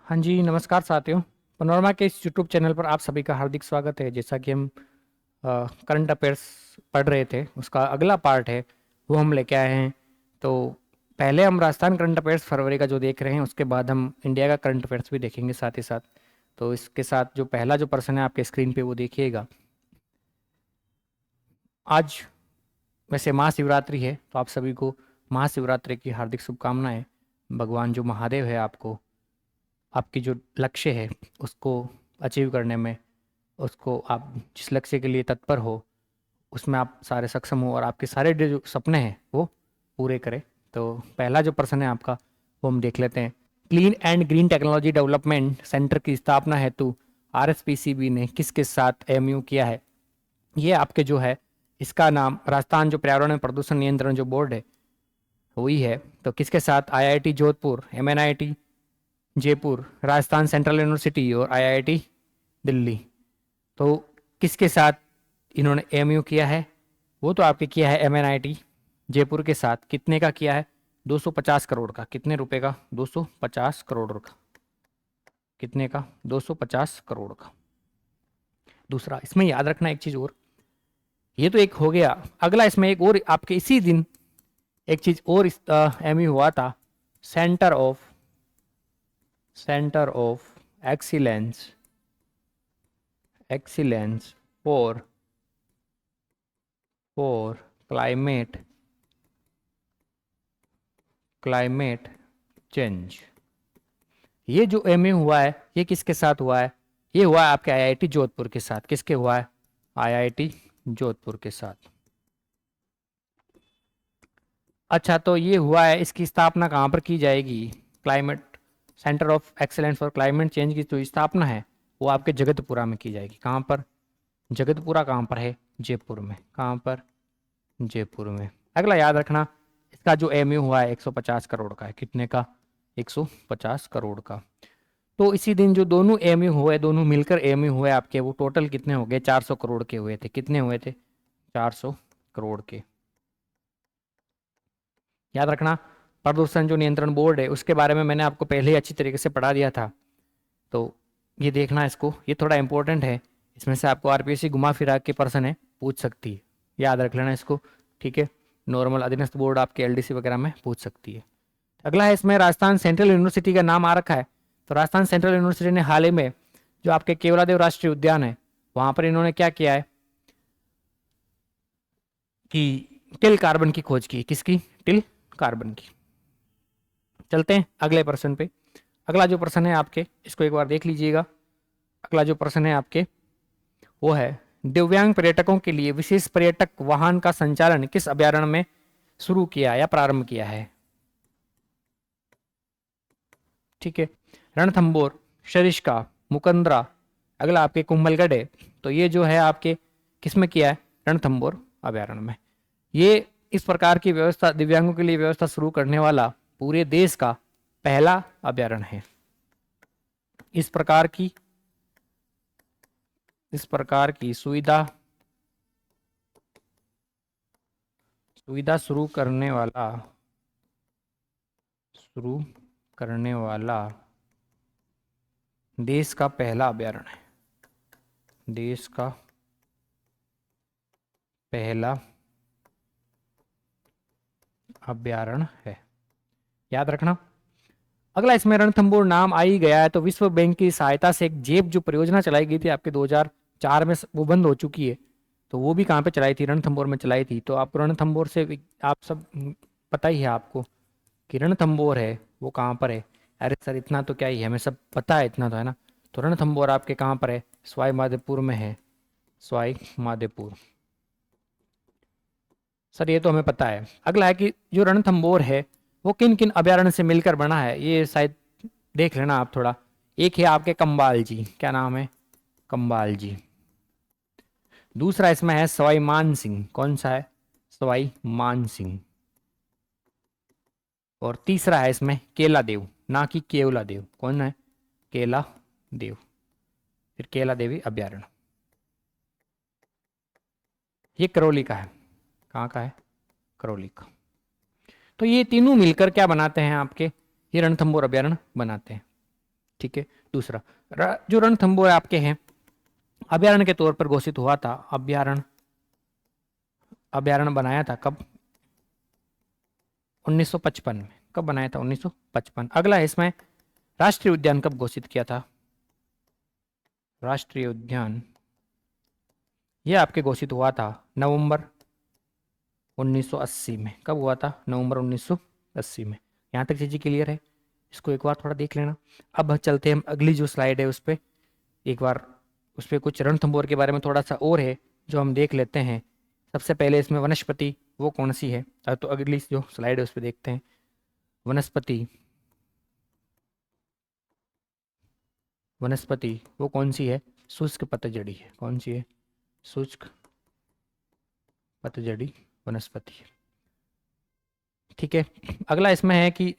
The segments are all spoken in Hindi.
हाँ जी, नमस्कार साथियों। पनोरमा के इस यूट्यूब चैनल पर आप सभी का हार्दिक स्वागत है। जैसा कि हम करंट अफेयर्स पढ़ रहे थे, उसका अगला पार्ट है वो हम लेके आए हैं। तो पहले हम राजस्थान करंट अफेयर्स फरवरी का जो देख रहे हैं, उसके बाद हम इंडिया का करंट अफेयर्स भी देखेंगे साथ ही साथ। तो इसके साथ जो पहला जो पर्सन है आपके स्क्रीन पे वो देखिएगा। आज वैसे महाशिवरात्रि है, तो आप सभी को महाशिवरात्रि की हार्दिक शुभकामनाएं। भगवान जो महादेव है आपको आपकी जो लक्ष्य है उसको अचीव करने में, उसको आप जिस लक्ष्य के लिए तत्पर हो उसमें आप सारे सक्षम हो और आपके सारे जो सपने हैं वो पूरे करें। तो पहला जो पर्सन है आपका वो हम देख लेते हैं। Clean and green technology development centre की स्थापना हेतु आरएसपीसीबी ने किसके साथ एमयू किया है? ये आपके जो है इसका नाम राजस्थान जो पर्यावरण एवं प्रदूषण नियंत्रण जो बोर्ड है वही है। तो किसके साथ? IIT Jodhpur, MNIT Jaipur, Rajasthan central university और आईआईटी दिल्ली। तो किसके साथ इन्होंने एमयू किया है? वो तो आपके किया है एमएनआईटी जयपुर के साथ। कितने का किया है? 250 करोड़ का। कितने रुपए का? 250 करोड़ का। कितने का? 250 करोड़ का। दूसरा इसमें याद रखना एक चीज और, ये तो एक हो गया। अगला इसमें एक और आपके इसी दिन एक चीज और एमयू हुआ था। Centre of centre of excellence excellence for for climate climate change. ये जो एमयू हुआ है ये किसके साथ हुआ है? ये हुआ है आपके आईआईटी जोधपुर के साथ। किसके हुआ है? आईआईटी जोधपुर के साथ। अच्छा, तो ये हुआ है, इसकी स्थापना कहाँ पर की जाएगी? Climate centre of excellence for climate change की जो स्थापना है वो आपके जगतपुरा में की जाएगी। कहाँ पर? जगतपुरा कहाँ पर है? जयपुर में। कहाँ पर? जयपुर में। अगला याद रखना, इसका जो एमयू हुआ है 150 करोड़ का है। कितने का? 150 करोड़ का। तो इसी दिन जो दोनों एमयू हुए, दोनों मिलकर एमयू हुए आपके, वो टोटल कितने हो गए? 400 करोड़ के हुए थे। कितने हुए थे? 400 करोड़ के। याद रखना, प्रदूषण जो नियंत्रण बोर्ड है उसके बारे में मैंने आपको पहले ही अच्छी तरीके से पढ़ा दिया था। तो ये देखना, इसको ये थोड़ा इंपॉर्टेंट है। इसमें से आपको आरपीएससी घुमा फिरा के पर्सन है पूछ सकती है। याद रख लेना इसको, ठीक है। नॉर्मल अधीनस्थ बोर्ड आपके एलडीसी वगैरह में पूछ सकती है। अगला है, इसमें राजस्थान सेंट्रल यूनिवर्सिटी का नाम आ रखा है। तो राजस्थान सेंट्रल यूनिवर्सिटी ने हाल ही में जो आपके केवलादेव राष्ट्रीय उद्यान है वहां पर इन्होंने क्या किया है कि टिल कार्बन की खोज की। किसकी? टिल कार्बन की। चलते हैं अगले प्रश्न पे। अगला जो प्रश्न है आपके, इसको एक बार देख लीजिएगा। अगला जो प्रश्न है आपके वो है, दिव्यांग पर्यटकों के लिए विशेष पर्यटक वाहन का संचालन किस अभ्यारण्य में शुरू किया या प्रारंभ किया है? ठीक है। रणथंबोर, सरिस्का, मुकंदरा। अगला आपके कुंभलगढ़ है। तो ये जो है आपके किस में किया है? रणथंबोर अभ्यारण्य में। ये इस प्रकार की व्यवस्था, दिव्यांगों के लिए व्यवस्था शुरू करने वाला पूरे देश का पहला अभ्यारण्य है। इस प्रकार की सुविधा सुविधा शुरू करने वाला देश का पहला अभ्यारण्य है। देश का पहला अभ्यारण्य है, याद रखना। अगला इसमें रणथंबोर नाम आ ही गया है तो विश्व बैंक की सहायता से एक जेब जो परियोजना चलाई गई थी आपके 2004 में, वो बंद हो चुकी है। तो वो भी कहाँ पे चलाई थी? रणथंबोर में चलाई थी। तो आप रणथंबोर से आप सब पता ही है आपको कि रणथंबोर है वो कहाँ पर है। अरे सर इतना तो क्या ही है, हमें सब पता है, इतना तो है ना। तो रणथंबोर आपके कहाँ पर है? सवाई माधोपुर में है। सवाई माधोपुर। सर ये तो हमें पता है। अगला है कि जो रणथंबोर है वो किन किन अभ्यारण्य से मिलकर बना है, ये शायद देख लेना आप थोड़ा। एक है आपके कंबाल जी, क्या नाम है? कंबाल जी। दूसरा इसमें है सवाई मान सिंह। कौन सा है? सवाई मान सिंह। और तीसरा है इसमें केला देव, ना कि केवला देव। कौन है? केला देव। फिर केला देवी अभ्यारण्य, ये करौली का है। कहाँ का है? करौली का। तो ये तीनों मिलकर क्या बनाते हैं आपके? ये रणथंबोर अभ्यारण्य बनाते हैं। ठीक है। दूसरा जो रणथंभौर आपके हैं अभयारण्य के तौर पर घोषित हुआ था, अभयारण्य बनाया था कब? 1955 में। कब बनाया था? 1955। अगला है इसमें राष्ट्रीय उद्यान कब घोषित किया था? राष्ट्रीय उद्यान यह आपके घोषित हुआ था नवंबर 1980 में। कब हुआ था? नवंबर 1980 में। यहाँ तक चीज़ें क्लियर है? इसको एक बार थोड़ा देख लेना। अब चलते हैं हम अगली जो स्लाइड है उस पर एक बार, उस पर कुछ रणथंभौर के बारे में थोड़ा सा और है जो हम देख लेते हैं। सबसे पहले इसमें वनस्पति वो कौन सी है, तो अगली जो स्लाइड है उस पर देखते हैं। वनस्पति वो कौन सी है? शुष्क पतझड़ी है। कौन सी है? शुष्क पतझड़ी वनस्पति है। ठीक है। अगला इसमें है कि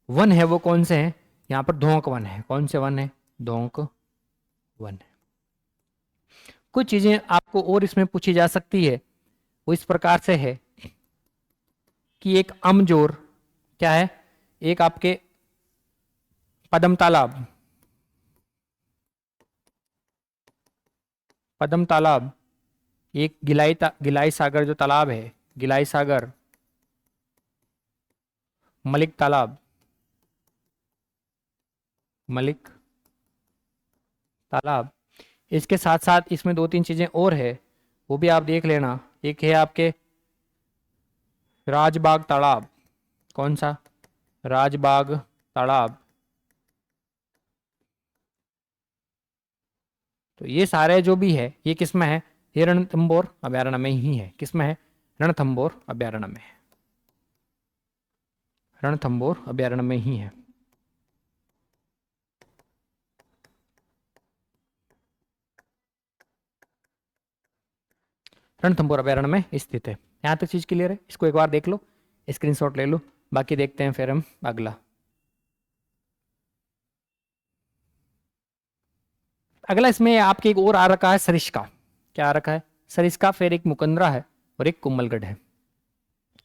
वन है वो कौन से हैं? यहाँ पर धोंक वन है। कौन से वन है? धोंक वन है। कुछ चीजें आपको और इसमें पूछी जा सकती है, वो इस प्रकार से है कि एक अमजोर क्या है? एक आपके पद्म तालाब, एक गिलाई सागर जो तालाब है, गिलाई सागर, मलिक तालाब। इसके साथ साथ इसमें दो तीन चीजें और है, वो भी आप देख लेना। एक है आपके राजबाग तालाब। कौन सा? राजबाग तालाब। तो ये सारे जो भी है ये किस में है? ये रणथंभौर अभयारण्य में ही है। किस में है? रणथंभौर अभयारण्य में है। रणथंभौर अभयारण्य में ही है। रणथंभौर अभयारण्य में स्थित है। यहाँ तक चीज क्लियर है? इसको एक बार देख लो, स्क्रीनशॉट ले लो, बाकी देखते हैं फिर हम अगला। अगला इसमें आपके एक और आ रखा है सरिस्का। क्या आ रखा है? सरिस्का, फिर एक मुकंदरा है और एक कुंभलगढ़ है।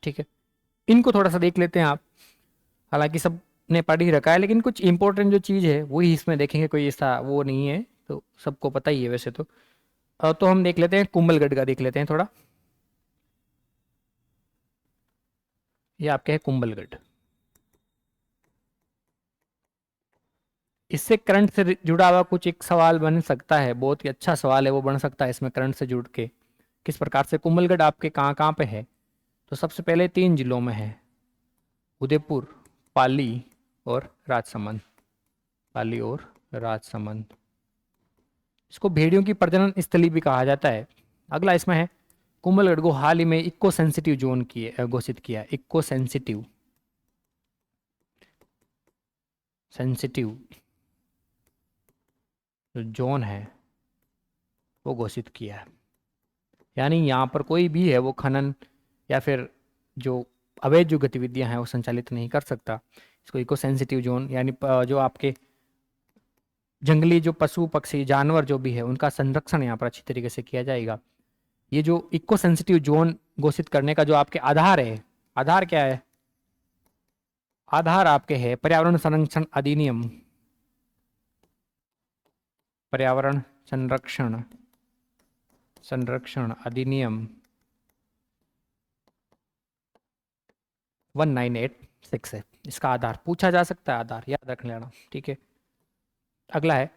ठीक है, इनको थोड़ा सा देख लेते हैं आप। हालांकि सब ने पढ़ ही रखा है, लेकिन कुछ इंपॉर्टेंट जो चीज़ है वही इसमें देखेंगे, कोई ऐसा वो नहीं है, तो सबको पता ही है वैसे तो। तो हम देख लेते हैं कुंभलगढ़ का, देख लेते हैं थोड़ा। ये आपके है कुंभलगढ़। इससे करंट से जुड़ा हुआ कुछ एक सवाल बन सकता है, बहुत ही अच्छा सवाल है वो बन सकता है इसमें करंट से जुड़ के। किस प्रकार से? कुंभलगढ़ आपके कहाँ कहाँ पे है? तो सबसे पहले 3 जिलों में है, उदयपुर, पाली और राजसमंद। पाली और राजसमंद। इसको भेड़ियों की प्रजनन स्थली भी कहा जाता है। अगला इसमें है कुंभलगढ़ को हाल ही में इको सेंसिटिव जोन घोषित किया। इको सेंसिटिव जो जोन है वो घोषित किया है। यानी यहाँ पर कोई भी है वो खनन या फिर जो अवैध जो गतिविधियां हैं वो संचालित नहीं कर सकता। इसको इको सेंसिटिव जोन, यानी जो आपके जंगली जो पशु पक्षी जानवर जो भी है उनका संरक्षण यहाँ पर अच्छी तरीके से किया जाएगा। ये जो इको सेंसिटिव जोन घोषित करने का जो आपके आधार है, आधार क्या है? आधार आपके है पर्यावरण संरक्षण अधिनियम। पर्यावरण संरक्षण अधिनियम 1986 है। इसका आधार पूछा जा सकता है, आधार याद रख लेना। ठीक है, अगला है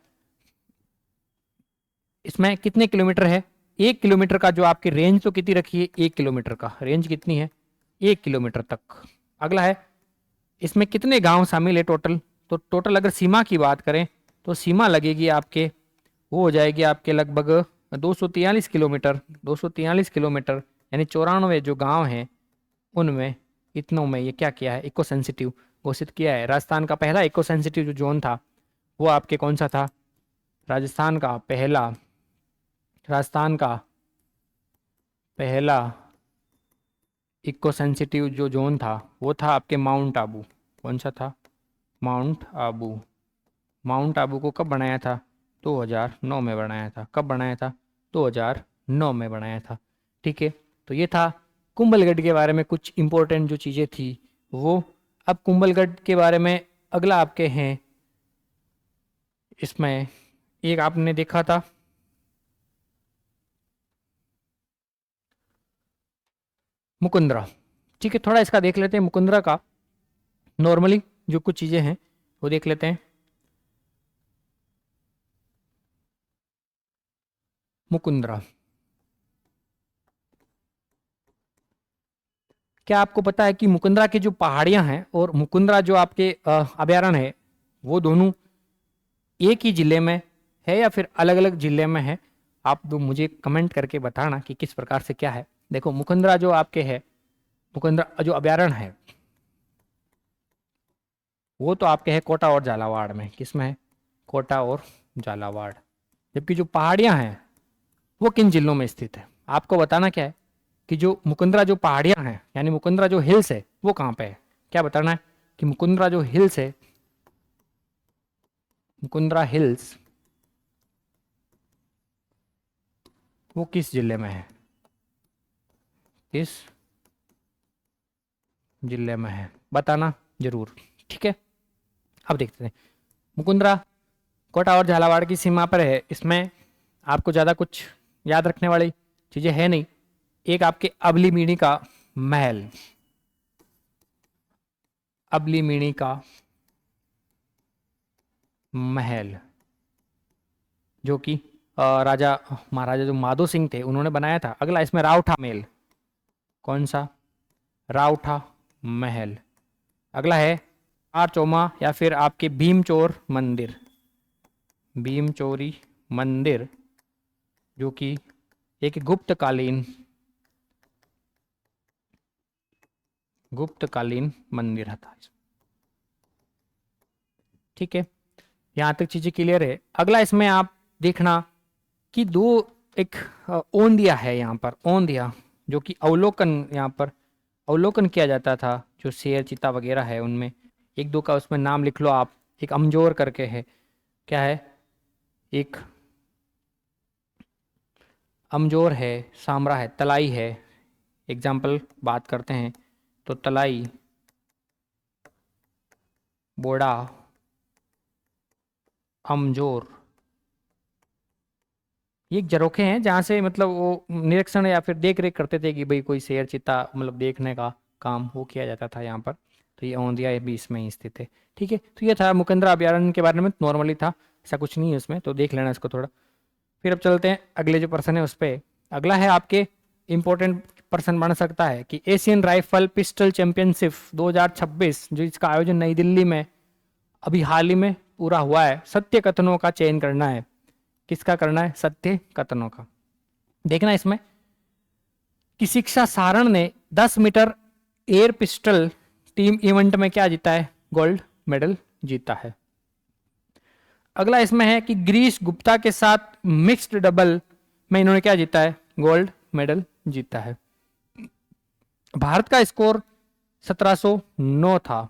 इसमें कितने किलोमीटर है? 1 किलोमीटर का जो आपकी रेंज तो कितनी रखी है? 1 किलोमीटर का रेंज कितनी है? 1 किलोमीटर तक। अगला है इसमें कितने गांव शामिल है टोटल? तो टोटल अगर सीमा की बात करें तो सीमा लगेगी आपके, वो हो जाएगी आपके लगभग 243 किलोमीटर। 243 किलोमीटर यानी 94 जो गांव हैं उनमें इतनों में ये क्या किया है? इको सेंसिटिव घोषित किया है। राजस्थान का पहला इको सेंसिटिव जो जोन था वो आपके कौन सा था? राजस्थान का पहला इको सेंसिटिव जो जोन था वो था आपके माउंट आबू। कौन सा था? माउंट आबू। माउंट आबू को कब बनाया था? 2009 में बनाया था। कब बनाया था? 2009 में बनाया था। ठीक है, तो ये था कुंभलगढ़ के बारे में कुछ इंपॉर्टेंट जो चीज़ें थी वो। अब कुंभलगढ़ के बारे में अगला आपके हैं इसमें एक आपने देखा था मुकुंदरा। ठीक है, थोड़ा इसका देख लेते हैं मुकुंदरा का। नॉर्मली जो कुछ चीज़ें हैं वो देख लेते हैं। मुकुंदरा, क्या आपको पता है कि मुकुंदरा की जो पहाड़ियां हैं और मुकुंदरा जो आपके अभयारण्य है, वो दोनों एक ही जिले में है या फिर अलग अलग जिले में है? आप दो मुझे कमेंट करके बताना कि किस प्रकार से क्या है। देखो, मुकुंदरा जो आपके है, मुकुंदरा जो अभयारण्य है, वो तो आपके है कोटा और झालावाड़ में। किसमें है? कोटा और झालावाड़। जबकि जो पहाड़ियां हैं वो किन जिलों में स्थित है? आपको बताना क्या है कि जो मुकुंदरा जो पहाड़ियां हैं, यानी मुकुंदरा जो हिल्स है, वो कहाँ पे है? क्या बताना है कि मुकुंदरा जो हिल्स है, मुकुंदरा हिल्स, वो किस जिले में है? किस जिले में है बताना जरूर। ठीक है, अब देखते हैं। मुकुंदरा कोटा और झालावाड़ की सीमा पर है। इसमें आपको ज़्यादा कुछ याद रखने वाली चीज़ें है नहीं। एक आपके अबली मीणी का महल, अबली मीणी का महल, जो कि राजा महाराजा जो माधो सिंह थे उन्होंने बनाया था। अगला इसमें रावठा महल। कौन सा? रावठा महल। अगला है आरचोमा या फिर आपके भीमचोर मंदिर, भीमचोरी मंदिर, जो कि एक गुप्तकालीन मंदिर था। ठीक है, यहाँ तक चीजें क्लियर है। अगला इसमें आप देखना कि दो एक ओंदिया है यहाँ पर, ओंदिया, जो कि अवलोकन, यहाँ पर अवलोकन किया जाता था। जो शेर चीता वगैरह है उनमें एक दो का उसमें नाम लिख लो आप। एक अमजोर करके है, क्या है? एक अमजोर है, सामरा है, तलाई है। एग्जाम्पल बात करते हैं तो तलाई, बोड़ा, अमजोर, ये एक झरोखे हैं जहाँ से मतलब वो निरीक्षण या फिर देख रेख करते थे कि भाई कोई शेर चीता मतलब देखने का काम वो किया जाता था यहाँ पर। तो ये औंधिया ये भी इसमें ही स्थित है। ठीक है, तो ये था मुकंदरा अभयारण्य के बारे में। नॉर्मली था, ऐसा कुछ नहीं है उसमें, तो देख लेना इसको थोड़ा। फिर अब चलते हैं अगले जो पर्सन है उस पर। अगला है आपके इम्पोर्टेंट पर्सन बन सकता है कि एशियन राइफल पिस्टल चैंपियनशिप 2026, जो इसका आयोजन नई दिल्ली में अभी हाल ही में पूरा हुआ है, सत्य कथनों का चयन करना है। किसका करना है? सत्य कथनों का। देखना इसमें कि शिक्षा सारण ने 10 metre air pistol team event में क्या जीता है? गोल्ड मेडल जीता है। अगला इसमें है कि गिरीश गुप्ता के साथ मिक्स्ड डबल में इन्होंने क्या जीता है? गोल्ड मेडल जीता है। भारत का स्कोर 1709 था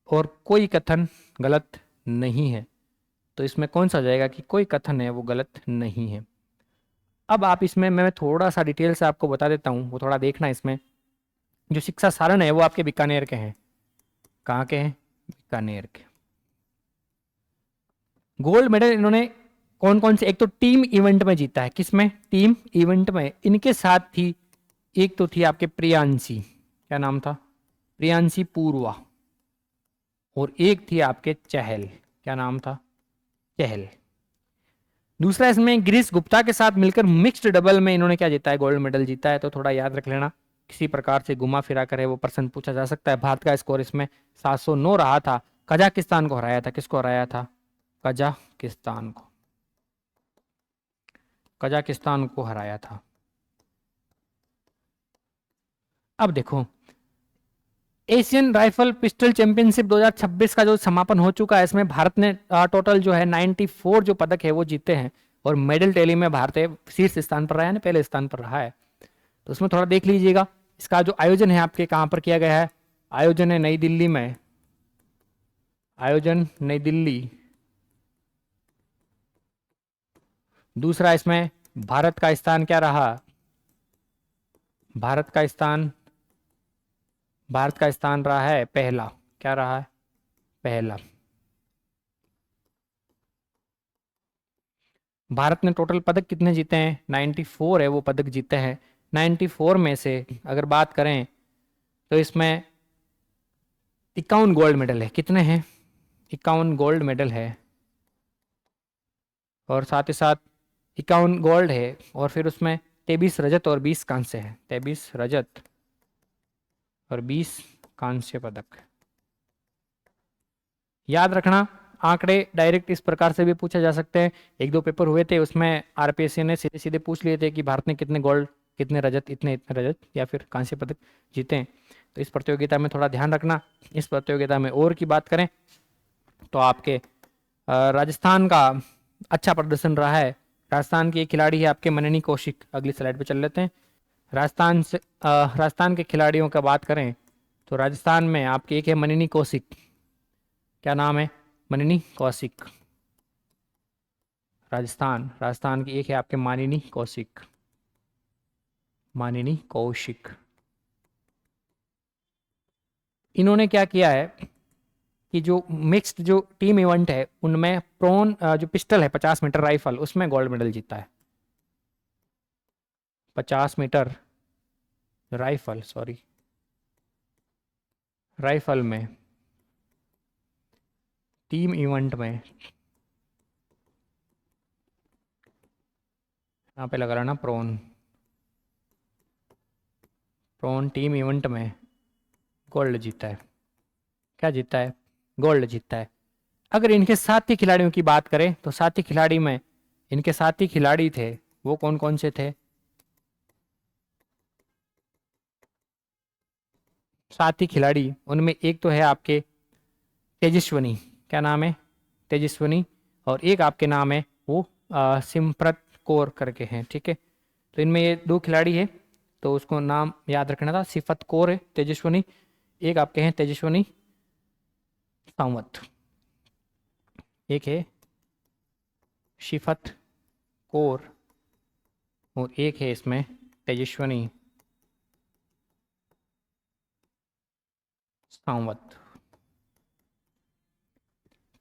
और कोई कथन गलत नहीं है। तो इसमें कौन सा जाएगा कि कोई कथन है वो गलत नहीं है। अब आप इसमें मैं थोड़ा सा डिटेल से आपको बता देता हूँ, वो थोड़ा देखना। इसमें जो शिक्षा सारण है वो आपके बीकानेर के हैं। कहाँ के हैं? बीकानेर के। गोल्ड मेडल इन्होंने कौन कौन से, एक तो टीम इवेंट में जीता है। किसमें? टीम इवेंट में। इनके साथ थी, एक तो थी आपके प्रियांशी, क्या नाम था? प्रियांशी पूर्वा। और एक थी आपके चहल, क्या नाम था? चहल। दूसरा इसमें गिरीश गुप्ता के साथ मिलकर मिक्स्ड डबल में इन्होंने क्या जीता है? गोल्ड मेडल जीता है। तो थोड़ा याद रख लेना, किसी प्रकार से घुमा फिरा करे वो प्रश्न पूछा जा सकता है। भारत का स्कोर इसमें 709 रहा था। कजाकिस्तान को हराया था। किसको हराया था? कजाकिस्तान को, कजाकिस्तान को हराया था। अब देखो, एशियन राइफल पिस्टल चैंपियनशिप 2026 का जो समापन हो चुका है, इसमें भारत ने टोटल जो है 94 जो पदक है वो जीते हैं। और मेडल टैली में भारत शीर्ष स्थान पर रहा है ना, पहले स्थान पर रहा है। तो उसमें थोड़ा देख लीजिएगा। इसका जो आयोजन है आपके कहाँ पर किया गया है? आयोजन है नई दिल्ली में, आयोजन नई दिल्ली। दूसरा इसमें भारत का स्थान क्या रहा? भारत का स्थान, भारत का स्थान रहा है पहला। क्या रहा है? पहला। भारत ने टोटल पदक कितने जीते हैं? 94 है वो पदक जीते हैं। 94 में से अगर बात करें तो इसमें 51 गोल्ड मेडल है। कितने हैं? 51 गोल्ड मेडल है। और साथ ही साथ 51 गोल्ड है और फिर उसमें 23 रजत और 20 कांस्य है। 23 रजत और 20 कांस्य पदक। याद रखना, आंकड़े डायरेक्ट इस प्रकार से भी पूछे जा सकते हैं। एक दो पेपर हुए थे उसमें आरपीएससी ने सीधे सीधे पूछ लिए थे कि भारत ने कितने गोल्ड, कितने रजत, इतने इतने रजत या फिर कांस्य पदक जीते हैं। तो इस प्रतियोगिता में थोड़ा ध्यान रखना। इस प्रतियोगिता में और की बात करें तो आपके राजस्थान का अच्छा प्रदर्शन रहा है। राजस्थान की एक खिलाड़ी है आपके मननी कौशिक। अगली स्लाइड पे चल लेते हैं। राजस्थान के खिलाड़ियों का बात करें तो राजस्थान में आपके एक है मननी कौशिक। क्या नाम है? मननी कौशिक। राजस्थान की एक है आपके मानिनी कौशिक। मानिनी कौशिक। इन्होंने क्या किया है कि जो मिक्स्ड जो टीम इवेंट है उनमें प्रोन जो पिस्टल है 50 मीटर राइफल, उसमें गोल्ड मेडल जीता है। 50 मीटर राइफल, सॉरी, राइफल में टीम इवेंट में, यहाँ पे लगा रहा ना प्रोन, प्रोन टीम इवेंट में गोल्ड जीता है। क्या जीता है? गोल्ड जीता है। अगर इनके साथी खिलाड़ियों की बात करें तो साथी खिलाड़ी में इनके साथी खिलाड़ी थे वो कौन कौन से थे? साथी खिलाड़ी उनमें एक तो है आपके तेजस्वनी। क्या नाम है? तेजस्वनी। और एक आपके नाम है वो सिमप्रत कौर करके हैं। ठीक है, तो इनमें ये दो खिलाड़ी है तो उसको नाम याद रखना था। सिफत कौर है तेजस्वनी, एक आपके हैं तेजस्वनी सावंत, एक है शिफत कौर और एक है इसमें तेजस्वनी सावंत।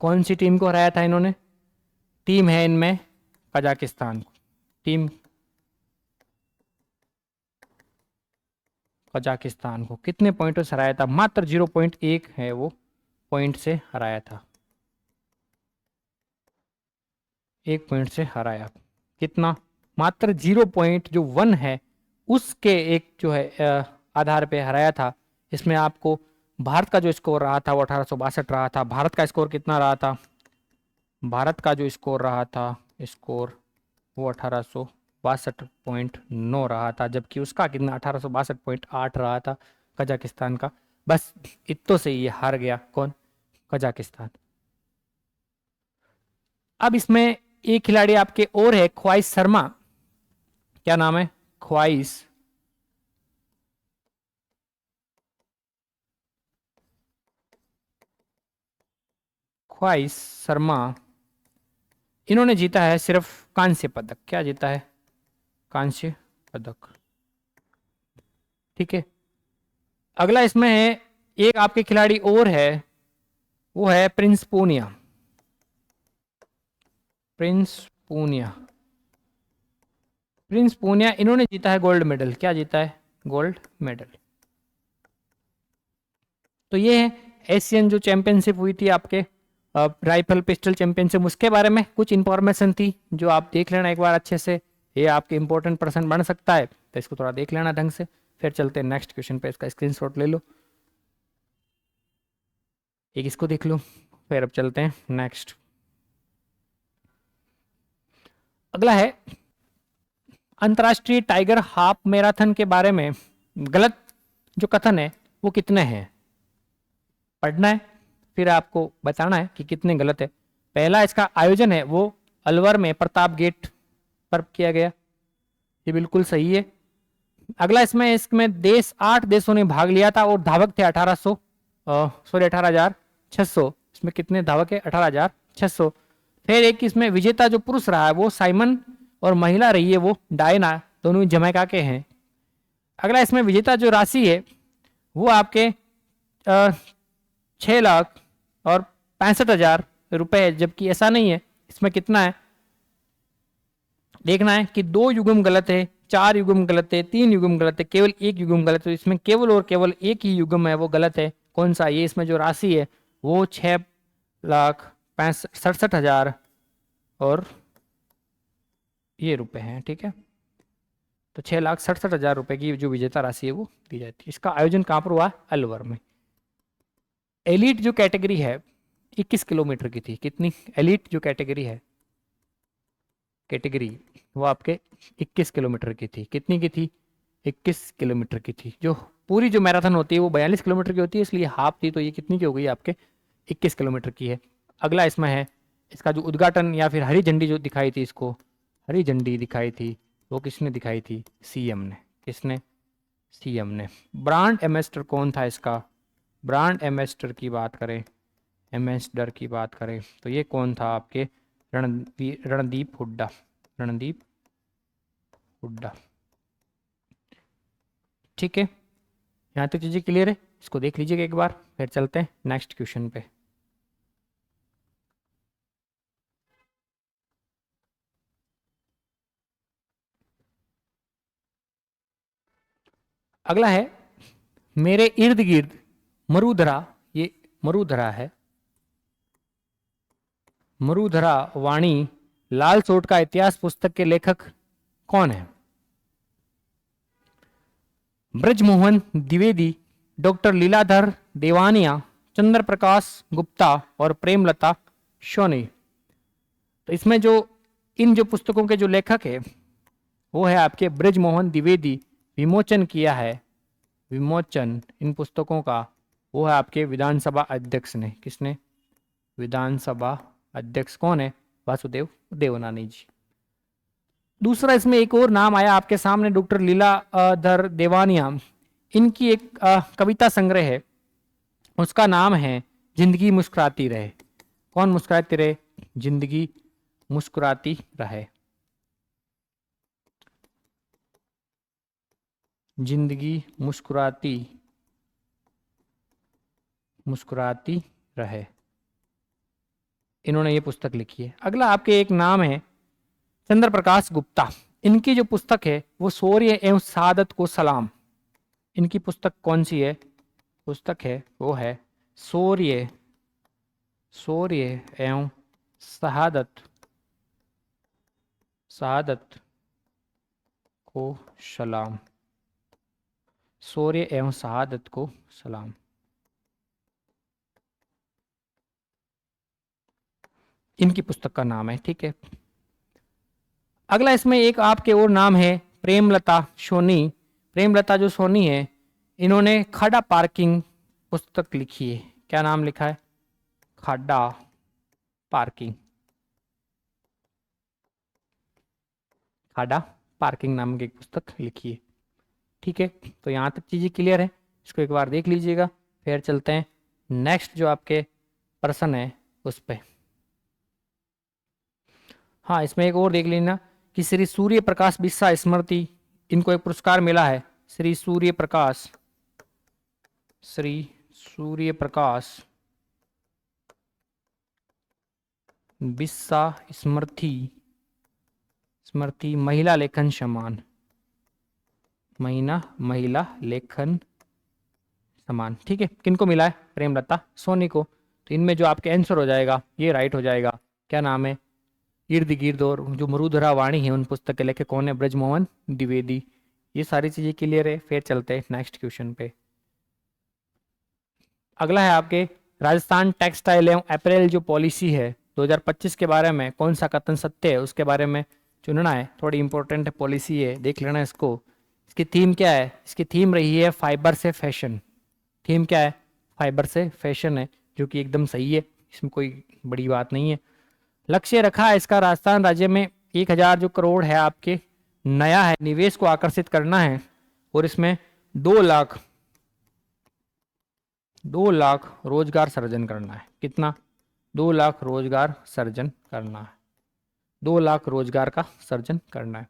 कौन सी टीम को हराया था इन्होंने? टीम है इनमें कजाकिस्तान। टीम कजाकिस्तान को कितने पॉइंटों से हराया था? मात्र 0.1 है वो पॉइंट से हराया था। 1 पॉइंट से हराया। कितना? मात्र 0.1 है उसके एक जो है आधार पे हराया था। इसमें आपको भारत का जो स्कोर रहा था वो 1862 रहा था। भारत का स्कोर कितना रहा था? भारत का जो स्कोर रहा था, स्कोर वो 1862.9 रहा था, जबकि उसका कितना 1862.8 रहा था कजाकिस्तान का। बस इतने से ये हार गया। कौन? कजाकिस्तान। अब इसमें एक खिलाड़ी आपके और है ख्वाइश शर्मा। क्या नाम है? ख्वाइश ख्वाइश शर्मा। इन्होंने जीता है सिर्फ कांस्य पदक। क्या जीता है? कांस्य पदक। ठीक है, अगला इसमें है एक आपके खिलाड़ी और है, वो है प्रिंस पूनिया। प्रिंस पूनिया। प्रिंस पूनिया इन्होंने जीता है गोल्ड मेडल। क्या जीता है? Gold medal. तो ये है एशियन जो चैंपियनशिप हुई थी आपके राइफल पिस्टल चैंपियनशिप, उसके बारे में कुछ इंफॉर्मेशन थी जो आप देख लेना एक बार अच्छे से। ये आपके इंपॉर्टेंट पर्सन बन सकता है तो इसको थोड़ा देख लेना ढंग से। फिर चलते हैं नेक्स्ट क्वेश्चन पे, इसका स्क्रीनशॉट ले लो, एक इसको देख लो, फिर अब चलते हैं नेक्स्ट। अगला है अंतर्राष्ट्रीय टाइगर हाफ मैराथन के बारे में गलत जो कथन है वो कितने हैं? पढ़ना है फिर आपको बताना है कि कितने गलत है। पहला इसका आयोजन है वो अलवर में प्रताप गेट पर किया गया, ये बिल्कुल सही है। अगला इसमें इसमें देश 8 देशों ने भाग लिया था और धावक थे 18,600। इसमें कितने धावक है? 18,600। फिर एक इसमें विजेता जो पुरुष रहा है वो साइमन और महिला रही है वो डायना, दोनों जमैका के हैं। अगला इसमें विजेता जो राशि है वो आपके 6,65,000 रुपए है, जबकि ऐसा नहीं है। इसमें कितना है? देखना है कि 2 युग्म गलत है, 4 युग्म गलत है, 3 युग्म गलत है, केवल 1 युग्म गलत है। तो इसमें केवल और केवल एक ही युग्म है वो गलत है। कौन सा? ये इसमें जो राशि है वो 6,67,000 और ये रुपए हैं, ठीक है। तो 6,67,000 रुपए की जो विजेता राशि है वो दी जाती है। इसका आयोजन कहाँ पर हुआ? अलवर में। एलिट जो कैटेगरी है 21 किलोमीटर की थी। कितनी? एलिट जो कैटेगरी वो आपके 21 किलोमीटर की थी। कितनी की थी? 21 किलोमीटर की थी। जो पूरी जो मैराथन होती है वो 42 किलोमीटर की होती है, इसलिए हाफ थी, तो ये कितनी की हो गई आपके? 21 किलोमीटर की है। अगला इसमें है इसका जो उद्घाटन या फिर हरी झंडी जो दिखाई थी, इसको हरी झंडी दिखाई थी, वो किसने दिखाई थी? सीएम ने। किसने? सीएम ने। ब्रांड एम्बेसडर कौन था इसका? ब्रांड एम्बेसडर की बात करें, एम्बेसडर की बात करें तो ये कौन था आपके? रणदीप हुड्डा। रणदीप हुड्डा, ठीक है। यहाँ तक चीज़ें क्लियर है? इसको देख लीजिएगा एक बार, फिर चलते हैं नेक्स्ट क्वेश्चन पे। अगला है मेरे इर्द गिर्द मरुधरा। ये मरुधरा है। मरुधरा वाणी लाल सोट का इतिहास पुस्तक के लेखक कौन है? ब्रजमोहन द्विवेदी, डॉक्टर लीलाधर देवानिया, चंद्र प्रकाश गुप्ता और प्रेमलता सोनी। तो इसमें जो इन जो पुस्तकों के जो लेखक है वो है आपके ब्रजमोहन द्विवेदी। विमोचन किया है, विमोचन इन पुस्तकों का वो है आपके विधानसभा अध्यक्ष ने। किसने? विधानसभा अध्यक्ष कौन है? वासुदेव देवनानी जी। दूसरा इसमें एक और नाम आया आपके सामने, डॉक्टर लीलाधर देवानिया। इनकी एक कविता संग्रह है, उसका नाम है जिंदगी मुस्कुराती रहे। कौन मुस्कुराती रहे? जिंदगी मुस्कुराती रहे। जिंदगी मुस्कुराती मुस्कुराती रहे, इन्होंने ये पुस्तक लिखी है। अगला आपके एक नाम है चंद्र प्रकाश गुप्ता। इनकी जो पुस्तक है वो शौर्य एवं शहादत को सलाम। इनकी पुस्तक कौन सी है? पुस्तक है वो है शौर्य शौर्य एवं शहादत शहादत को सलाम। शौर्य एवं शहादत को सलाम, इनकी पुस्तक का नाम है, ठीक है। अगला इसमें एक आपके और नाम है प्रेमलता सोनी। प्रेमलता जो सोनी है, इन्होंने खाड़ा पार्किंग पुस्तक लिखी है। क्या नाम लिखा है? खाड़ा पार्किंग। खाड़ा पार्किंग नाम की एक पुस्तक लिखी है, ठीक है। तो यहाँ तक चीज़ें क्लियर है, इसको एक बार देख लीजिएगा, फिर चलते हैं नेक्स्ट जो आपके प्रश्न है उस पर। हाँ, इसमें एक और देख लेना कि श्री सूर्य प्रकाश बिस्सा स्मृति, इनको एक पुरस्कार मिला है। श्री सूर्य प्रकाश बिस्सा स्मृति महिला लेखन सम्मान। महिला लेखन सम्मान, ठीक है। किनको मिला है? प्रेमलता सोनी को। तो इनमें जो आपके आंसर हो जाएगा ये राइट हो जाएगा। क्या नाम है? इर्द गिर्द और जो मरुधरा वाणी है उन पुस्तक के लेखक कौन है? ब्रजमोहन द्विवेदी। ये सारी चीजें क्लियर है, फिर चलते हैं नेक्स्ट क्वेश्चन पे। अगला है आपके राजस्थान टेक्सटाइल एवं अपैरेल जो पॉलिसी है 2025 के बारे में कौन सा कथन सत्य है उसके बारे में चुनना है। थोड़ी इंपॉर्टेंट पॉलिसी है, देख लेना इसको। इसकी थीम क्या है? इसकी थीम रही है फाइबर से फैशन। थीम क्या है? फाइबर से फैशन है, जो कि एकदम सही है, इसमें कोई बड़ी बात नहीं है। लक्ष्य रखा है इसका राजस्थान राज्य में 1,000 जो करोड़ है आपके नया है निवेश को आकर्षित करना है, और इसमें 2 लाख रोजगार सृजन करना है। कितना? 2 लाख रोजगार सृजन करना है। 2 लाख रोजगार का सृजन करना है।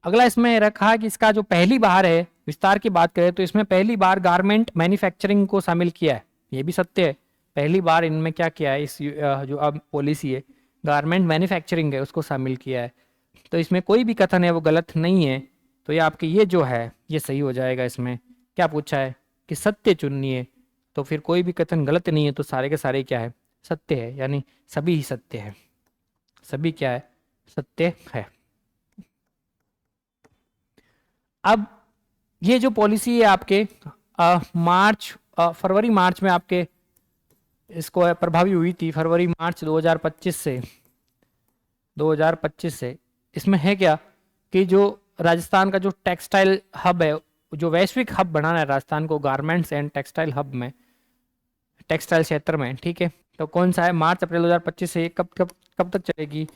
अगला इसमें रखा है कि इसका जो पहली बार है, विस्तार की बात करें तो इसमें पहली बार गारमेंट मैन्युफैक्चरिंग को शामिल किया है। ये भी सत्य है, पहली बार इनमें क्या किया है, इस जो अब पॉलिसी है गारमेंट मैन्युफैक्चरिंग है उसको शामिल किया है। तो इसमें कोई भी कथन है वो गलत नहीं है। तो ये आपके ये जो है ये सही हो जाएगा। इसमें क्या पूछा है कि सत्य चुनिए, तो फिर कोई भी कथन गलत नहीं है, तो सारे के सारे क्या है, सत्य है, यानी सभी ही सत्य है। सभी क्या है, सत्य है। अब ये जो पॉलिसी है आपके फरवरी मार्च में आपके इसको प्रभावी हुई थी, फरवरी मार्च 2025 से। इसमें है क्या कि जो राजस्थान का जो टेक्सटाइल हब है, जो वैश्विक हब बनाना है राजस्थान को, गारमेंट्स एंड टेक्सटाइल हब में, टेक्सटाइल क्षेत्र में, ठीक है। तो कौन सा है, मार्च अप्रैल 2025 से कब कब कब तक चलेगी,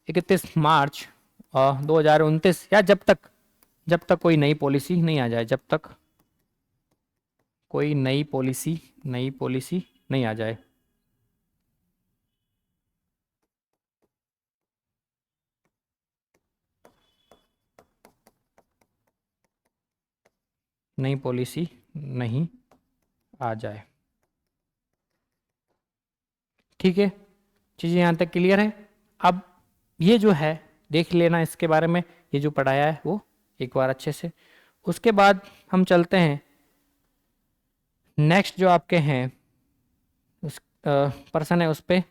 31 मार्च 2029, या जब तक कोई नई पॉलिसी नहीं आ जाए, जब तक कोई नई पॉलिसी नहीं आ जाए। नई पॉलिसी नहीं आ जाए, ठीक है। चीज़ें यहाँ तक क्लियर है। अब ये जो है देख लेना इसके बारे में, ये जो पढ़ाया है वो एक बार अच्छे से। उसके बाद हम चलते हैं नेक्स्ट जो आपके हैं उस पर्सन है उस पे।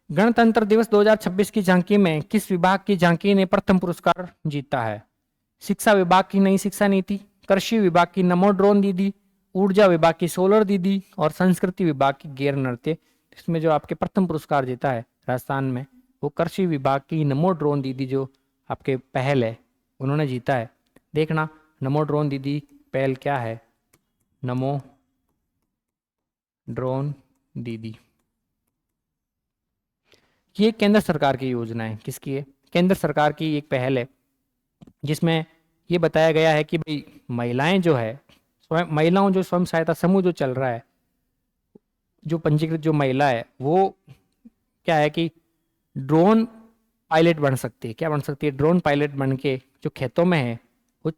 गणतंत्र दिवस 2026 की झांकी में किस विभाग की झांकी ने प्रथम पुरस्कार जीता है? शिक्षा विभाग की नई शिक्षा नीति, कृषि विभाग की नमो ड्रोन दीदी, ऊर्जा विभाग की सोलर दीदी, और संस्कृति विभाग की गैर नृत्य। इसमें जो आपके प्रथम पुरस्कार जीता है राजस्थान में, वो कृषि विभाग की नमो ड्रोन दीदी जो आपके पहल है उन्होंने जीता है। देखना नमो ड्रोन दीदी पहल क्या है, नमो ड्रोन दीदी, ये केंद्र सरकार की योजना है। किसकी है, केंद्र सरकार की एक पहल है, जिसमें ये बताया गया है कि भाई महिलाएं जो है, स्वयं महिलाओं जो स्वयं सहायता समूह जो चल रहा है, जो पंजीकृत जो महिला है वो क्या है कि ड्रोन पायलट बन सकती है। क्या बन सकती है, ड्रोन पायलट बन के जो खेतों में है वो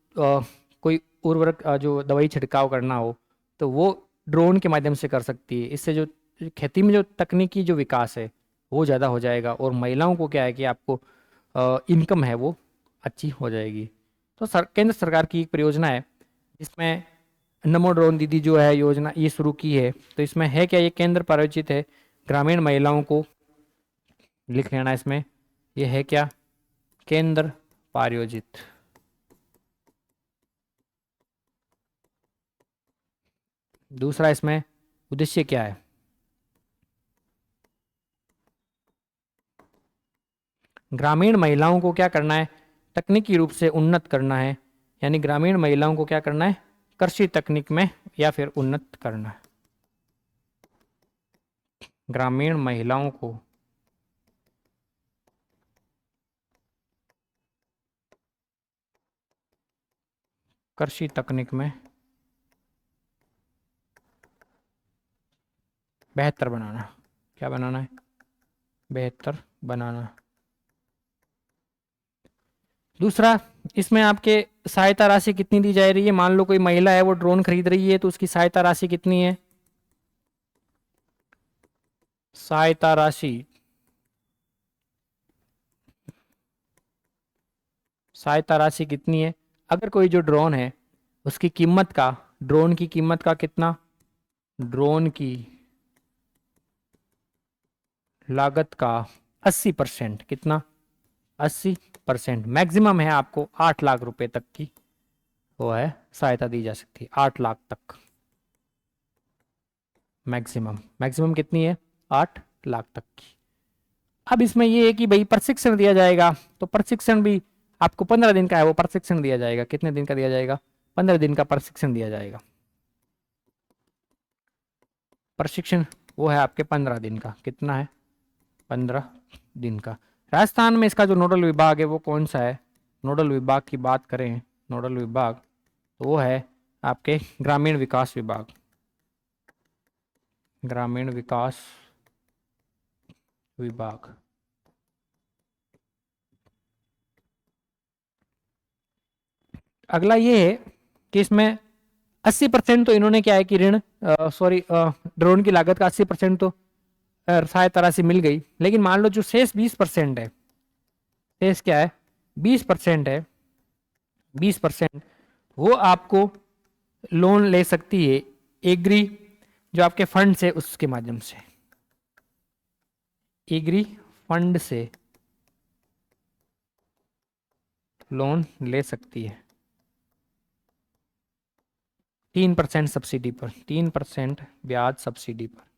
कोई उर्वरक जो दवाई छिड़काव करना हो तो वो ड्रोन के माध्यम से कर सकती है। इससे जो खेती में जो तकनीकी जो विकास है वो ज़्यादा हो जाएगा, और महिलाओं को क्या है कि आपको इनकम है वो अच्छी हो जाएगी। तो केंद्र सरकार की एक परियोजना है जिसमें नमो ड्रोन दीदी जो है योजना ये शुरू की है। तो इसमें है क्या, ये केंद्र प्रायोजित है, ग्रामीण महिलाओं को लिख लेना इसमें, ये है क्या, केंद्र प्रायोजित। दूसरा इसमें उद्देश्य क्या है, ग्रामीण महिलाओं को क्या करना है, तकनीकी रूप से उन्नत करना है। यानी ग्रामीण महिलाओं को क्या करना है, कृषि तकनीक में या फिर उन्नत करना है। ग्रामीण महिलाओं को कृषि तकनीक में बेहतर बनाना। क्या बनाना है, बेहतर बनाना। दूसरा इसमें आपके सहायता राशि कितनी दी जा रही है, मान लो कोई महिला है वो ड्रोन खरीद रही है तो उसकी सहायता राशि कितनी है, सहायता राशि, सहायता राशि कितनी है। अगर कोई जो ड्रोन है उसकी कीमत का, ड्रोन की कीमत का कितना, ड्रोन की लागत का 80%, कितना, 80%। मैक्सिमम है आपको 8 लाख रुपए तक की वो है सहायता दी जा सकती है, 8 लाख तक मैक्सिमम। मैक्सिमम कितनी है, 8 लाख तक की। अब इसमें ये है कि भाई प्रशिक्षण दिया जाएगा, तो प्रशिक्षण भी आपको 15 दिन का है वो प्रशिक्षण दिया जाएगा। कितने दिन का दिया जाएगा, 15 दिन का प्रशिक्षण दिया जाएगा। प्रशिक्षण वो है आपके 15 दिन का, कितना है, 15 दिन का। राजस्थान में इसका जो नोडल विभाग है वो कौन सा है, नोडल विभाग की बात करें, नोडल विभाग तो वो है आपके ग्रामीण विकास विभाग, ग्रामीण विकास विभाग। अगला ये है कि इसमें 80% तो इन्होंने क्या है कि ऋण ड्रोन की लागत का 80% तो सहायता राशि मिल गई, लेकिन मान लो जो शेष 20% है, शेष क्या है 20% है, 20% वो आपको लोन ले सकती है एग्री जो आपके फंड से उसके माध्यम से, एग्री फंड से लोन ले सकती है 3% सब्सिडी पर, 3% ब्याज सब्सिडी पर।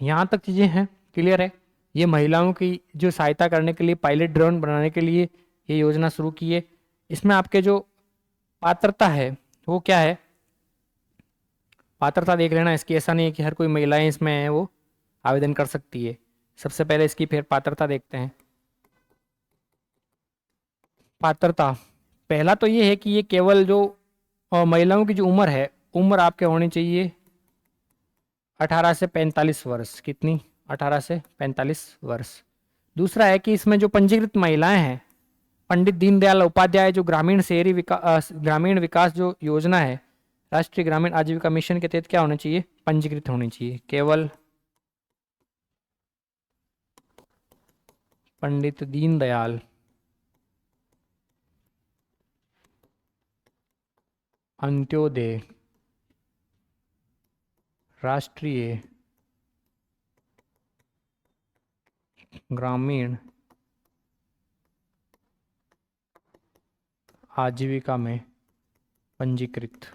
यहां तक चीजें हैं क्लियर है। ये महिलाओं की जो सहायता करने के लिए पायलट ड्रोन बनाने के लिए ये योजना शुरू की है। इसमें आपके जो पात्रता है वो क्या है, पात्रता देख लेना इसकी, ऐसा नहीं है कि हर कोई महिलाएं इसमें है वो आवेदन कर सकती है। सबसे पहले इसकी फिर पात्रता देखते हैं। पात्रता पहला तो ये है कि ये केवल जो महिलाओं की जो उम्र है, उम्र आपके होनी चाहिए 18 से 45 वर्ष। कितनी? 18 से 45 वर्ष। दूसरा है कि इसमें जो पंजीकृत महिलाएं हैं, पंडित दीनदयाल उपाध्याय जो ग्रामीण विकास जो योजना है, राष्ट्रीय ग्रामीण आजीविका मिशन के तहत क्या होना चाहिए, पंजीकृत होनी चाहिए। केवल पंडित दीनदयाल अंत्योदय राष्ट्रीय ग्रामीण आजीविका में पंजीकृत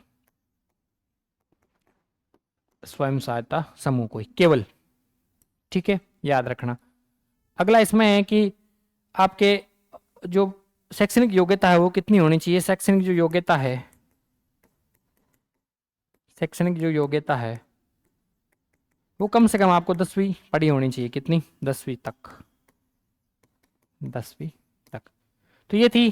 स्वयं सहायता समूह कोई, केवल। ठीक है, याद रखना। अगला इसमें है कि आपके जो शैक्षणिक योग्यता है वो कितनी होनी चाहिए। शैक्षणिक जो योग्यता है, शैक्षणिक जो योग्यता है वो कम से कम आपको 10वीं पढ़ी होनी चाहिए। कितनी? 10वीं तक, 10वीं तक। तो ये थी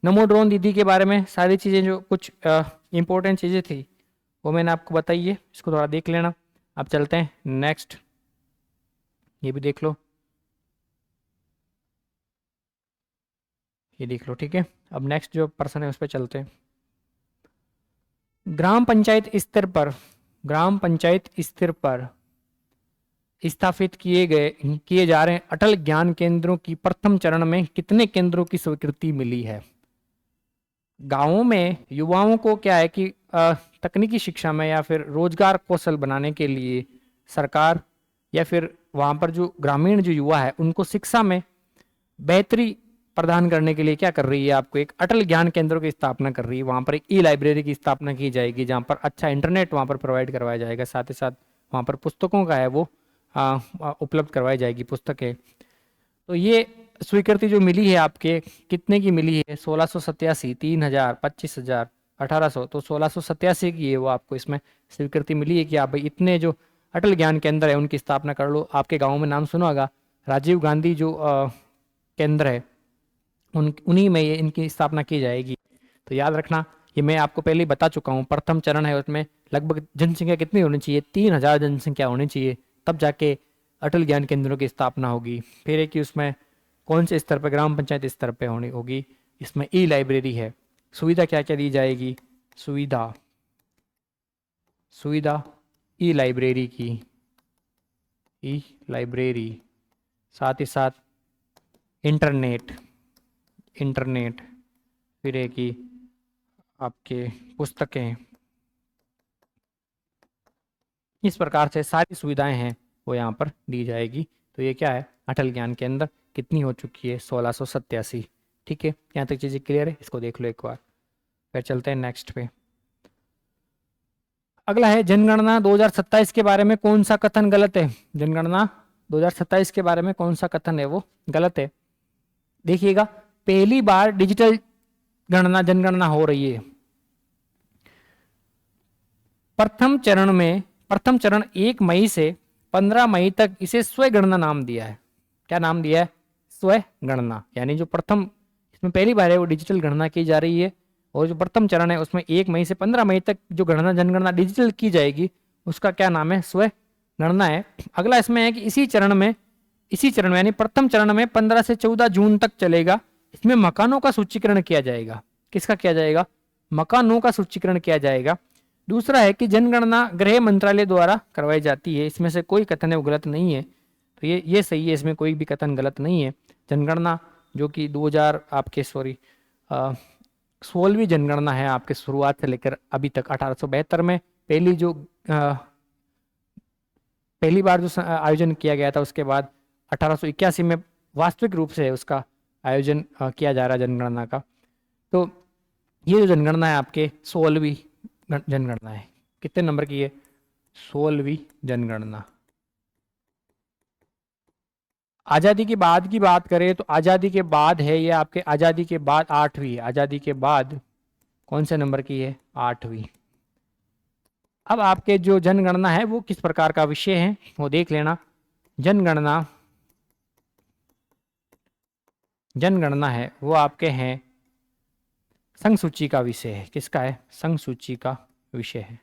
नमो ड्रोन दीदी के बारे में सारी चीज़ें, जो कुछ इंपॉर्टेंट चीज़ें थी वो मैंने आपको बताई है। इसको थोड़ा देख लेना। अब चलते हैं नेक्स्ट, ये भी देख लो, ये देख लो। ठीक है, अब नेक्स्ट जो पर्सन है उस पर चलते हैं। ग्राम पंचायत स्तर पर, ग्राम पंचायत स्तर पर स्थापित किए जा रहे अटल ज्ञान केंद्रों की प्रथम चरण में कितने केंद्रों की स्वीकृति मिली है। गांवों में युवाओं को क्या है कि तकनीकी शिक्षा में या फिर रोजगार कौशल बनाने के लिए सरकार या फिर वहां पर जो ग्रामीण जो युवा है उनको शिक्षा में बेहतरी प्रदान करने के लिए क्या कर रही है, आपको एक अटल ज्ञान केंद्रों की स्थापना कर रही है। वहां पर एक ई लाइब्रेरी की स्थापना की जाएगी जहां पर अच्छा इंटरनेट वहां पर प्रोवाइड करवाया जाएगा, साथ ही साथ वहां पर पुस्तकों का है वो उपलब्ध करवाई जाएगी, पुस्तकें। तो ये स्वीकृति जो मिली है आपके, कितने की मिली है? 1687, 3000, 25,000, 1800। तो 1687 की है वो आपको इसमें स्वीकृति मिली है कि आप भाई इतने जो अटल ज्ञान केंद्र है उनकी स्थापना कर लो। आपके गाँव में नाम सुना होगा, राजीव गांधी जो केंद्र है उन्हीं में ये इनकी स्थापना की जाएगी। तो याद रखना, ये मैं आपको पहले ही बता चुका हूँ। प्रथम चरण है, उसमें लगभग जनसंख्या कितनी होनी चाहिए? 3000 जनसंख्या होनी चाहिए, तब जाके अटल ज्ञान केंद्रों की स्थापना होगी। फिर है कि उसमें कौन से स्तर पर? ग्राम पंचायत स्तर पर होनी होगी। इसमें ई लाइब्रेरी है। सुविधा क्या क्या दी जाएगी? सुविधा ई लाइब्रेरी की, ई लाइब्रेरी, साथ ही साथ इंटरनेट, फिर है कि आपके पुस्तकें, इस प्रकार से सारी सुविधाएं हैं वो यहाँ पर दी जाएगी। तो ये क्या है? अटल ज्ञान केंद्र कितनी हो चुकी है? 1687। ठीक है, यहाँ तक चीज़ें क्लियर है, इसको देख लो एक बार। फिर चलते हैं नेक्स्ट पे। अगला है जनगणना 2027 के बारे में कौन सा कथन गलत है? जनगणना 2027 के बारे में कौन सा कथन है वो गलत है? देखिएगा, पहली बार डिजिटल जनगणना हो रही है। प्रथम चरण 1 मई से 15 मई तक इसे स्वगणना नाम दिया है। क्या नाम दिया है? स्वगणना। यानी जो प्रथम, इसमें पहली बार है वो डिजिटल गणना की जा रही है, और जो प्रथम चरण है उसमें 1 मई से 15 मई तक जो जनगणना डिजिटल की जाएगी उसका क्या नाम है? स्वगणना है। अगला इसमें है कि इसी चरण में यानी प्रथम चरण में 15 से 14 जून तक चलेगा। इसमें मकानों का सूचीकरण किया जाएगा। किसका किया जाएगा? मकानों का सूचीकरण किया जाएगा। दूसरा है कि जनगणना गृह मंत्रालय द्वारा करवाई जाती है, इसमें से कोई कथन है वो गलत नहीं है, तो ये सही है, इसमें कोई भी कथन गलत नहीं है। जनगणना जो कि 2000 आपके 16वीं जनगणना है आपके, शुरुआत से लेकर अभी तक 1872 में पहली बार जो आयोजन किया गया था, उसके बाद 1881 में वास्तविक रूप से उसका आयोजन किया जा रहा है जनगणना का। तो ये जो जनगणना है आपके 16वीं जनगणना है। कितने नंबर की है? 16वीं जनगणना। आजादी के बाद की बात करें तो आजादी के बाद है ये आपके, आजादी के बाद 8वीं, आजादी के बाद कौन से नंबर की है? 8वीं। अब आपके जो जनगणना है वो किस प्रकार का विषय है वो देख लेना। जनगणना जनगणना है वो आपके हैं संघ सूची का विषय है। किसका है? संघ सूची का विषय है।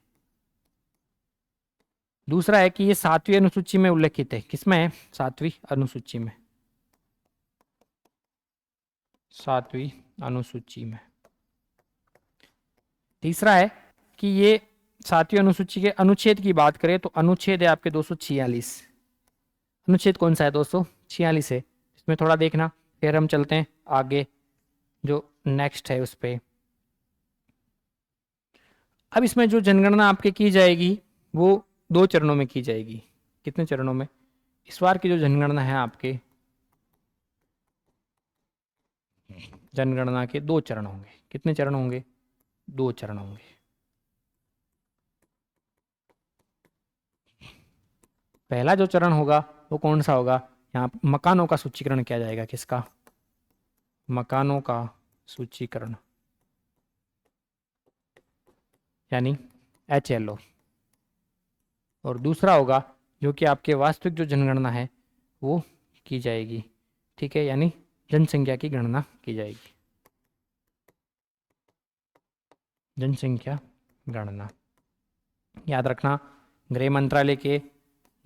दूसरा है कि ये 7वीं अनुसूची में उल्लेखित है। किसमें है? 7वीं अनुसूची में, 7वीं अनुसूची में। तीसरा है कि ये 7वीं अनुसूची के अनुच्छेद की बात करें तो अनुच्छेद है आपके 246। अनुच्छेद कौन सा है? 246 है। इसमें थोड़ा देखना, फिर हम चलते हैं आगे जो नेक्स्ट है उस पे। अब इसमें जो जनगणना आपके की जाएगी वो 2 चरणों में की जाएगी। कितने चरणों में? इस बार की जो जनगणना है आपके, जनगणना के 2 चरण होंगे। कितने चरण होंगे? 2 चरण होंगे। पहला जो चरण होगा वो कौन सा होगा? यहाँ मकानों का सूचीकरण किया जाएगा। किसका? मकानों का सूचीकरण, यानी HLO। और दूसरा होगा जो कि आपके वास्तविक जो जनगणना है वो की जाएगी, ठीक है, यानी जनसंख्या की गणना की जाएगी। जनसंख्या गणना याद रखना, गृह मंत्रालय के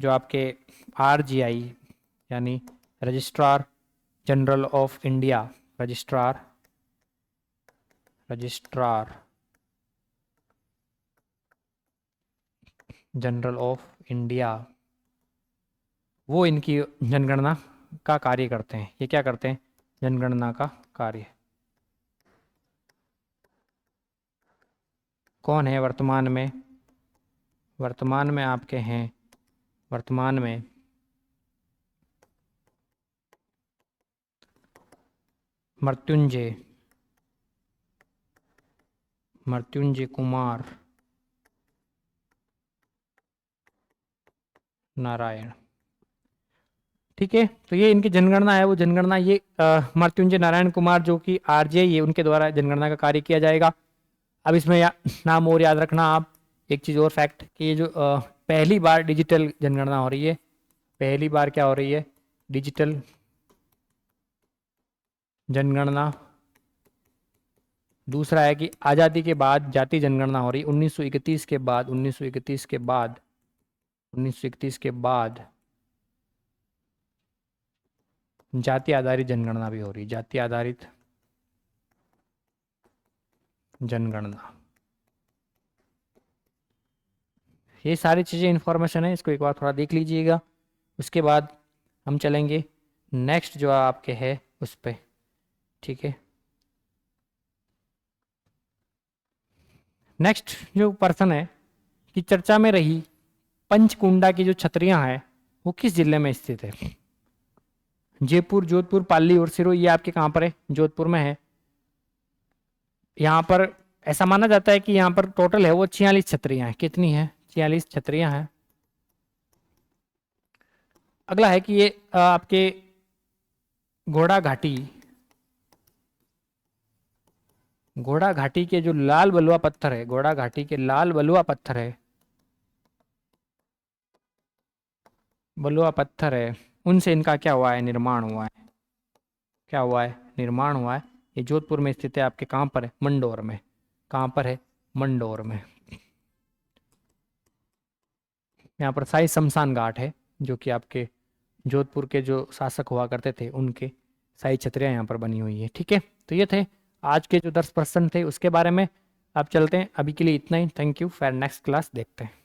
जो आपके RGI यानी registrar general of India, registrar general of India, वो इनकी जनगणना का कार्य करते हैं। ये क्या करते हैं? जनगणना का कार्य। कौन है वर्तमान में? वर्तमान में आपके हैं, वर्तमान में मृत्युंजय कुमार नारायण। ठीक है, तो ये इनकी जनगणना है। वो जनगणना ये मृत्युंजय नारायण कुमार जो कि RGI है, उनके द्वारा जनगणना का कार्य किया जाएगा। अब इसमें नाम और याद रखना आप, एक चीज़ और फैक्ट कि ये जो पहली बार डिजिटल जनगणना हो रही है। पहली बार क्या हो रही है? डिजिटल जनगणना। दूसरा है कि आज़ादी के बाद जातीय जनगणना हो रही है। 1931 के बाद 1931 के बाद जाति आधारित जनगणना भी हो रही है। जाति आधारित जनगणना। ये सारी चीज़ें इंफॉर्मेशन है, इसको एक बार थोड़ा देख लीजिएगा। उसके बाद हम चलेंगे नेक्स्ट जो आपके है उस पर, ठीक है। नेक्स्ट जो पर्सन है कि चर्चा में रही पंचकुंडा की जो छतरियां हैं वो किस जिले में स्थित है? जयपुर, जोधपुर, पाली और सिरोही। ये आपके कहाँ पर है? जोधपुर में है। यहाँ पर ऐसा माना जाता है कि यहाँ पर टोटल है वो 46 छतरियां हैं। कितनी है? 46 छतरियां हैं। अगला है कि ये आपके घोड़ा घाटी के जो लाल बलुआ पत्थर है, घोड़ा घाटी के लाल बलुआ पत्थर है, उनसे इनका क्या हुआ है? निर्माण हुआ है। क्या हुआ है? निर्माण हुआ है। ये जोधपुर में स्थित है। आपके कहाँ पर है? मंडोर में। कहाँ पर है? मंडोर में। यहाँ पर शाही शमशान घाट है, जो कि आपके जोधपुर के जो शासक हुआ करते थे उनके शाही छतरियाँ यहाँ पर बनी हुई है। ठीक है, तो ये थे आज के जो 10 प्रश्न थे उसके बारे में। आप चलते हैं, अभी के लिए इतना ही। Thank you. फिर नेक्स्ट क्लास देखते हैं।